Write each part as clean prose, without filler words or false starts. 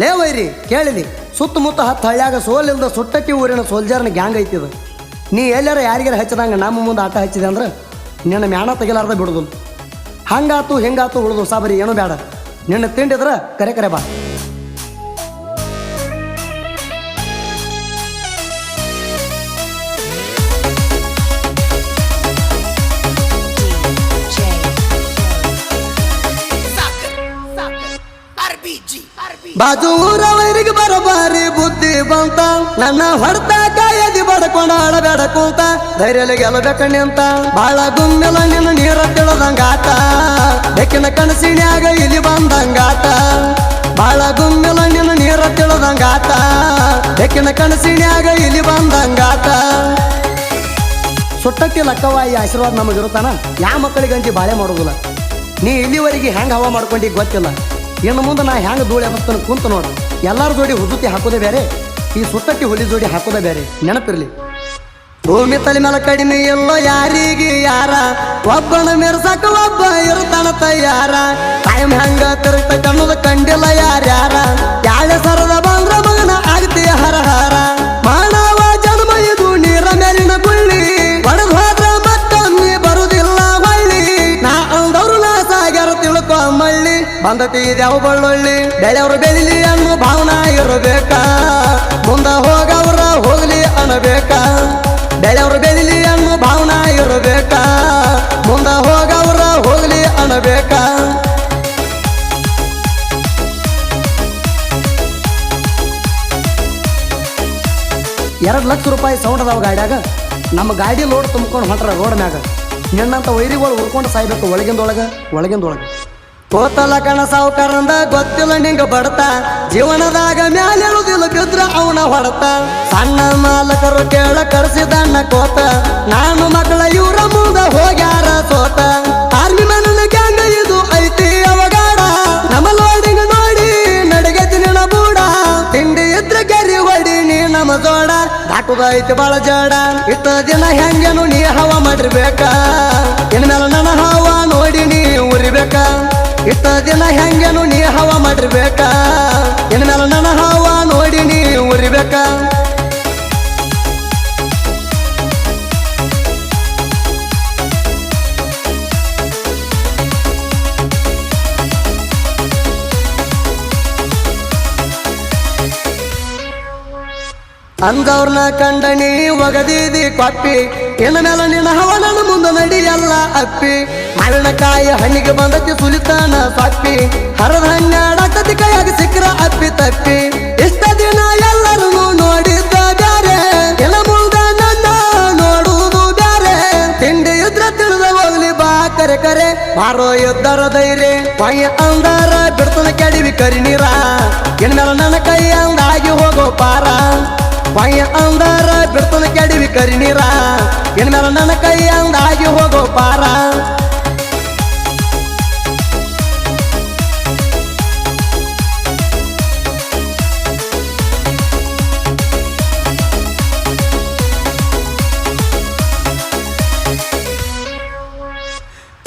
ಲೇ ವೈರಿ ಕೇಳಿಲಿ, ಸುತ್ತಮುತ್ತ 10 ಹಳ್ಳ್ಯಾಗ ಸೋಲಿಲ್ದ ಸುಟ್ಟಟ್ಟಿ ಊರಿನ ಸೋಲ್ಜರ್ನ ಗ್ಯಾಂಗ್ ಐತಿದ. ನೀ ಎಲ್ಲಾರ ಯಾರಿಗಾರ ಹಚ್ಚಿದಂಗ ನಮ್ಮ ಮುಂದೆ ಆಟ ಹಚ್ಚಿದೆ ಅಂದ್ರೆ ನಿನ್ನ ಮ್ಯಾಣ ತೆಗಿಲಾರ್ದ ಬಿಡುದು. ಹಂಗಾತು ಹಿಂಗಾತು ಉಳಿದು ಸಾಬರಿ ಏನು ಬೇಡ. ನಿನ್ನ ತಿಂಡಿದ್ರ ಕರೆ ಕರೆ ಬಾ. ಬಾಜು ಊರ ವೈರಿಗೆ ಬರಬಾರಿ ಬುದ್ಧಿ ಬಂತ, ನನ್ನ ಹೊಡ್ತ ಕಾಯದಿ ಬಡ್ಕೊಂಡ ಆಡಬೇಡ ಕೂತ, ಧೈರ್ಯಲಿ ಗೆಲ್ಲಬೇಕ ನಿಂತ, ಬಾಳ ಗುಮ್ಮೆಲ ನಿನ್ನ ನೀರ ತಿಳದಂಗಾತ, ಬೆಕ್ಕಿನ ಕನಸಿನ್ಯಾಗ ಇಲ್ಲಿ ಬಂದಂಗಾತ, ಬಾಳ ಗುಮ್ಮೆಲ ನಿನ್ನ ನೀರ ತಿಳದಂಗಾತ, ಬೆಕ್ಕಿನ ಕನಸಿನ್ಯಾಗ ಇಲ್ಲಿ ಬಂದಂಗಾತ. ಸುಟ್ಟಟ್ಟಿ ಲಕ್ಕವಾಯಿ ಆಶೀರ್ವಾದ ನಮಗಿರುತ್ತಾನ, ಯಾವ ಮಕ್ಕಳಿಗಂತಿ ಬಾಳೆ ಮಾಡೋದಿಲ್ಲ. ನೀ ಇಲ್ಲಿವರೆಗೆ ಹೆಂಗೆ ಹವಾ ಮಾಡ್ಕೊಂಡು ಗೊತ್ತಿಲ್ಲ, ಇನ್ನು ಮುಂದೆ ನಾ ಹೆಂಗೆ ಧೂಳೆ ಎಬಸ್ತನ ಕುಂತು ನೋಡು. ಎಲ್ಲರ ಜೋಡಿ ಹುದುತಿ ಹಾಕೋದೇ ಬೇರೆ, ಈ ಸುಟ್ಟಟ್ಟಿ ಹುಲಿ ಜೋಡಿ ಹಾಕೋದೇ ಬೇರೆ, ನೆನಪಿರ್ಲಿ. ಭೂಮಿ ತಲೆ ಮೇಲೆ ಕಡಿಮೆ ಎಲ್ಲೋ ಯಾರಿಗೆ ಯಾರ, ಒಬ್ಬನ ಮೆರ್ಸಕ ಒಬ್ಬ ಇರ್ತಾನ ತಯ್ಯಾರ, ಟೈಮ್ ಹೆಂಗ ತಿರುಗ್ತ ಕಣ್ಣದ ಕಂಡಿಲ್ಲ ಯಾರ್ಯಾರ, ಯಾಳೆ ಸರದ ಬಂದ್ರ ಮಗನ ಆಗ್ತೀಯ ಹರ ಹರ, ಮಾನವ ಜನ್ಮ ಇದು ನೀರ ಮೇಲಿನ ಗುಳ್ಳಿ, ಒಡೆದು ಹೋದ್ರ ಮತ್ತೊಮ್ಮೆ ಬರುದಿಲ್ಲ ಹೊಳ್ಳಿ, ನಾ ಅಂದವ್ರು ನಾ ಸಾಗ್ಯಾರ ತಿಳ್ಕೊ ಮಳ್ಳಿ, ಬಂದತಿ ಇದ್ಯಾವ ಬಳ್ಳೊಳ್ಳಿ, ಬೆಳೆಯವ್ರು ಬೆಳಿಲಿ ಅನ್ನೋ ಭಾವನಾ ಇರಬೇಕ, ಮುಂದ ಹೋಗವ್ರ ಹೋಗ್ಲಿ ಅನ್ನಬೇಕ, ಬೆಳೆಯವ್ರು ಬೆಳಿಲಿ ಅನ್ನೋ ಭಾವನಾ ಇರಬೇಕ, ಮುಂದ ಹೋಗವ್ರ ಹೋಗ್ಲಿ ಅನ್ನಬೇಕ. 2 ಲಕ್ಷ ರೂಪಾಯಿ ಸೌಂಡ್ ಅದಾವ ಗಾಡ್ಯಾಗ, ನಮ್ಮ ಗಾಡಿ ಲೋಡ್ ತುಂಬ್ಕೊಂಡು ಹೊಂಟ್ರ ರೋಡ್ ಮ್ಯಾಗ, ನಿನ್ನಂತ ವೈರಿಗಳು ಉರ್ಕೊಂಡು ಸಾಯ್ಬೇಕು ಒಳಗಿಂದೊಳಗೆ. ಕೋತಲ ಕಣ ಸಾವುಕಾರಂದ ಗೊತ್ತಿಲ್ಲ ನಿಂಗ ಬಡತ, ಜೀವನದಾಗ ಮ್ಯಾಲೆಳುದಿಲ್ಲ ಬಿದ್ರ ಅವನ ಹೊಡತ, ಸಣ್ಣ ಮಾಲಕರು ಕೇಳ ಕರ್ಸಿದಣ್ಣ ಕೋತ, ನಾನು ಮಕ್ಕಳ ಇವ್ರ ಮುಂದ ಹೋಗ್ಯಾರ ಸೋತ, ಆರ್ಮಿ ಮನನ ಗ್ಯಾಂಗ ಇದು ಐತಿ ಅವಗಾಡ, ನಮ್ಮ ಲೋಡಿಂಗ್ ನೋಡಿ ನಡಗತಿ ನಿನ್ನ ಬೂಡ, ತಿಂಡಿ ಇದ್ರ ಗೆರಿ ಹೊಡಿ ನೀ ನಮ್ಮ ಜೋಡ, ದಾಟುದ ಐತಿ ಬಾಳ ಜಡ, ಇಷ್ಟ ದಿನ ಹೆಂಗೇನು ನೀ ಹವ ಮಾಡಿರ್ಬೇಕ, ಇನ್ಮೇಲೆ ನನ್ನ ಹವ ನೋಡಿ ನೀ ಉರಿಬೇಕ, ಇಷ್ಟ ದಿನ ಹೆಂಗೇನು ನೀ ಹವ ಮಾಡಿರ್ಬೇಕ, ಇನ್ಮೇಲೆ ನನ್ನ ಹವ ನೋಡಿ ನೀ ಉರಿಬೇಕ. ಅಂದವ್ರನ್ನ ಕಂಡಣಿ ಒಗದಿದಿ ಕೊಪ್ಪಿ, ಇನ್ನ ಮೇಲೆ ನಿನ್ನ ಹವ ನನ್ನ ಮುಂದೆ ನಡಿಯಲ್ಲ ಅಪ್ಪಿ, ಮಾವಿನಕಾಯಿ ಹಣ್ಣಿಗೆ ಬಂದತಿ ಸುಲಿತಾನ ಸಪ್ಪಿ, ಹರದ ಹಣ್ಣಾಡತತಿ ಕೈಯಾಗ ಸಿಕ್ಕ್ರ ಅಪ್ಪಿ ತಪ್ಪಿ, ಇಷ್ಟ ದಿನ ಎಲ್ಲರೂ ನೋಡಿದ್ದ ಬ್ಯಾರೆ, ಇನ್ನ ಮುಂದೆ ನನ್ನ ನೋಡುವುದು ಬ್ಯಾರೆ, ತಿಂಡಿ ಇದ್ರ ತಿಳಿದ ಹೋಗ್ಲಿ ಬಾ ಕರೆ ಕರೆ, ಮಾರೋ ಇದ್ದರ ಧೈರ್ಯ ಕೊಯ್ಯ ಅಂದಾರ ಬಿಡ್ತನ ಕೆಡಿವಿ ಕರಿ ನೀರ, ಇನ್ಮೇಲೆ ನನ್ನ ಕೈ ಅಂದಾಗಿ ಹೋಗೋ ಪಾರ, ಕೊಯ್ಯ ಅಂದಾರ ಬಿಡ್ತನ ಕೆಡಿವಿ ಕರಿ ನೀರ, ಇನ್ಮೇಲೆ ನನ್ನ ಕೈ ಅಂದಾಗಿ ಹೋಗೋ ಪಾರ.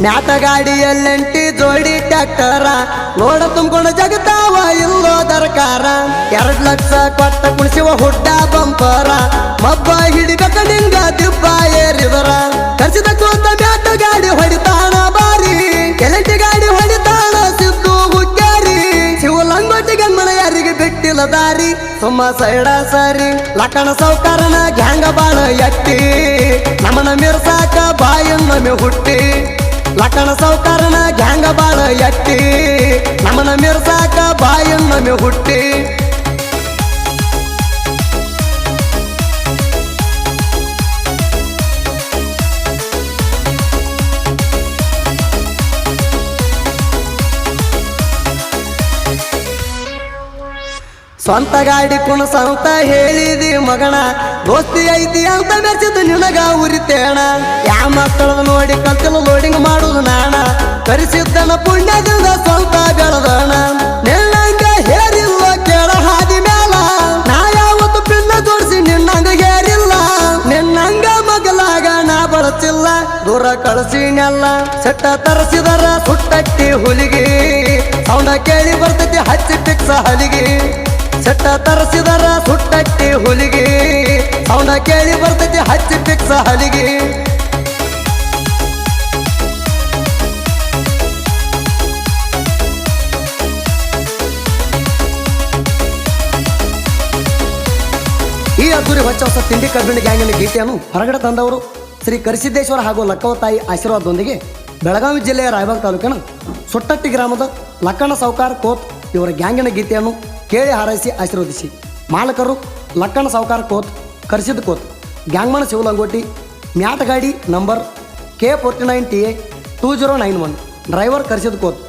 ಮ್ಯಾಟ ಗಾಡಿಯಲ್ಲಂಟಿ ಜೋಡಿ ಟ್ಯಾಕ್ಟರ, ಲೋಡ ತುಂಬ್ಕೊಂಡು ಜಗತಾವ ಇಲ್ಲೋ ದರ್ಕಾರ, 2 ಲಕ್ಷ ಕೊಟ್ಟ ಕುಣಿಸುವ ಹುಡ್ಡ ಬಂಪರ, ಮಬ್ಬ ಹಿಡಿಬೇಕ ನಿಂಗ ದಿಬ್ಬ ಏರಿದರ, ಕರ್ಸಿದ ಕೂತ ಮ್ಯಾಟ ಗಾಡಿ ಹೊಡಿತಾಣ ಬಾರಿ, ಎಲೆಂಟಿ ಗಾಡಿ ಹೊಡಿತಾಣ ಸಿದ್ದು ಹುಗ್ಗಾರಿ, ಶಿವಲಂಗೋಟಿ ಗನ್ಮನ ಯಾರಿಗೆ ಬಿಟ್ಟಿಲ್ಲ ದಾರಿ, ಸುಮ್ಮ ಸೈಡ ಸಾರಿ, ಲಕ್ಕಣ ಸೌಕಾರನ ಗ್ಯಾಂಗ ಬಾಳ ಎಟ್ಟಿ, ನಮ್ಮನ ಮಿರ್ಸಾಕ ಬಾಯನ್ನೊಮ್ಮೆ ಹುಟ್ಟಿ, ಲಕ್ಕಣ ಸೌಕಾರನ ಗ್ಯಾಂಗ ಬಾಳ ಎಟ್ಟಿ, ನಮ್ಮನ ಮಿರ್ಸಾಕ ಬಾಯನ್ನೊಮ್ಮೆ ಹುಟ್ಟಿ. ಸ್ವಂತ ಗಾಡಿ ಕುಣಸಂತ ಹೇಳಿದಿ ಮಗಣ, ದೋಸ್ತಿ ಐತಿ ಅಂತ ಮೆಚ್ಚಿದ್ದು ನಿನಗ ಉರಿತೇಣ, ಯಾ ಮಕ್ಕಳದ ನೋಡಿ ಕಲ್ತಿಲ್ಲ ಲೋಡಿಂಗ್ ಮಾಡುದು ನಾಣ, ಕರಿಸಿದ್ದನ ಪುಣ್ಯದಿಂದ ಸ್ವಂತ ಬೆಳೆದಣ, ನಿನ್ನಂಗ ಹೇರಿಲ್ಲ ಕೇಳ ಹಾದಿ ಮೇಲ, ನಾ ಯಾವತ್ತು ಪಿನ್ನ ಜೋಡಿಸಿ ನಿನ್ನಂಗ ಹೇರಿಲ್ಲ, ನಿನ್ನಂಗ ಮಗಲಾಗ ನಾ ಬಳಸಿಲ್ಲ, ದೂರ ಕಳಿಸಿನೆಲ್ಲ, ಸೆಟ್ಟ ತರಿಸಿದರ ಸುಟ್ಟಟ್ಟಿ ಹುಲಿಗಿ, ಸೌಂಡ ಕೇಳಿ ಬರ್ತೈತಿ ಹಚ್ಚಿ ಪಿಕ್ಸ ಹಲಿಗಿ. ಸೆಟ್ಟ ತರಿಸಿದರ ಸುಟ್ಟಟ್ಟಿ ಹುಲಿಗೆ ಸೌಂಡ ಕೇಳಿ ಬರ್ತೈತಿ ಹಚ್ಚಿ ಪಿಕ್ಸ ಹಲಿಗೆ ಈ ಅದ್ದೂರಿ ಹೊಚ್ಚ ಹೊಸ ತಿಂಡಿ ಕಬ್ಬಿಣ ಗ್ಯಾಂಗಿನ ಗೀತೆಯನ್ನು ಹೊರಗಡೆ ತಂದವರು ಶ್ರೀ ಕರಿಸಿದ್ದೇಶ್ವರ ಹಾಗೂ ಲಕ್ಕವ ತಾಯಿ ಆಶೀರ್ವಾದದೊಂದಿಗೆ ಬೆಳಗಾವಿ ಜಿಲ್ಲೆಯ ರಾಯಬಾಗ್ ತಾಲೂಕಿನ ಸುಟ್ಟಟ್ಟಿ ಗ್ರಾಮದ ಲಕ್ಕಣ್ಣ ಸಾವ್ಕಾರ್ ಕೋತ್ ಇವರ ಗ್ಯಾಂಗಿನ ಗೀತೆಯನ್ನು ಕೇಳಿ ಹಾರೈಸಿ ಆಶೀರ್ವದಿಸಿ. ಮಾಲಕರು Lakkanna ಸಾವ್ಕಾರ್ Kot, ಕರ್ಸಿದ್ Kot, ಗ್ಯಾಂಗ್ಮನ್ ಶಿವಲಂಗೋಟಿ, ಮ್ಯಾಟಗಾಡಿ number K49TA 2091, driver ಕರ್ಸಿದ್ Kot,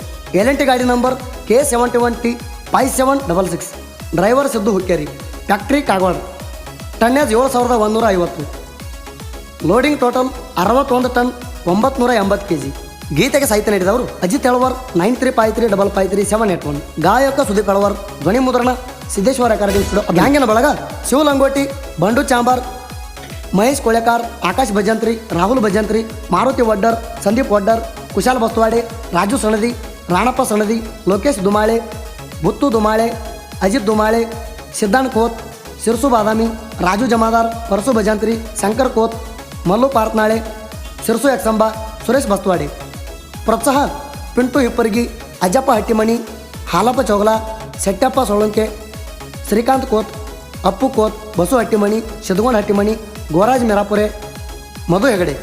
ಎಲ್&ಟಿ ಗಾಡಿ number K71T 5766, driver Siddu Hukkeri, factory Kagwad, tonnage 7150, loading total 61 ton 980 kg. ಗೀತೆಗೆ ಸಾಹಿತ್ಯ ನೀಡಿದವರು ಅಜಿತ್ ಎಳವರ್ 9353553781, ಗಾಯಕ ಸುದೀಪ್ ಎಳವರ್, ಧ್ವನಿ ಮುದ್ರಣ ಸಿದ್ದೇಶ್ವರ ರೆಕಾರ್ಡಿಂಗ್ ಸ್ಟುಡಿಯೋ. ಗ್ಯಾಂಗಿನ ಬಳಗ ಶಿವಲಂಗೋಟಿ, ಬಂಡು ಚಾಂಬಾರ್, ಮಹೇಶ್ ಕೊಳೆಕಾರ್, ಆಕಾಶ್ ಭಜಂತ್ರಿ, ರಾಹುಲ್ ಭಜಂತ್ರಿ, ಮಾರುತಿ ವಡ್ಡರ್, ಸಂದೀಪ್ ವಡ್ಡರ್, ಕುಶಾಲ್ ಬಸ್ತವಾಡೆ, ರಾಜು ಸಣದಿ, ರಾಣಪ್ಪ ಸಣದಿ, ಲೋಕೇಶ್ ದುಮಾಳೆ, ಬುತ್ತು ದುಮಾಳೆ, ಅಜಿತ್ ದುಮಾಳೆ, ಸಿದ್ಧಾಂತ್ ಕೋತ್, ಸಿರ್ಸು ಬಾದಾಮಿ, ರಾಜು ಜಮಾದಾರ್, ಪರಸು ಭಜಂತ್ರಿ, ಶಂಕರ್ ಕೋತ್, ಮಲ್ಲು ಪಾರ್ತ್ನಾಳೆ, ಸಿರ್ಸು ಯಕ್ಷಂಬ, ಸುರೇಶ್ ಬಸ್ತವಾಡೆ. ಪ್ರೋತ್ಸಾಹ ಪಿಂಟು ಹಿಪ್ಪರ್ಗಿ, ಅಜ್ಜಪ್ಪ ಹಟ್ಟಿಮಣಿ, ಹಾಲಪ್ಪ ಚೌಗಲ, ಸೆಟ್ಟಪ್ಪ ಸೋಳಂಕೆ, ಶ್ರೀಕಾಂತ್ ಕೋತ್, ಅಪ್ಪು ಕೋತ್, ಬಸು ಹಟ್ಟಿಮಣಿ, ಸಿದ್ಗೋಣ ಹಟ್ಟಿಮಣಿ, ಗೋರಾಜ್ ಮೆರಾಪುರೆ, ಮಧು ಹೆಗಡೆ.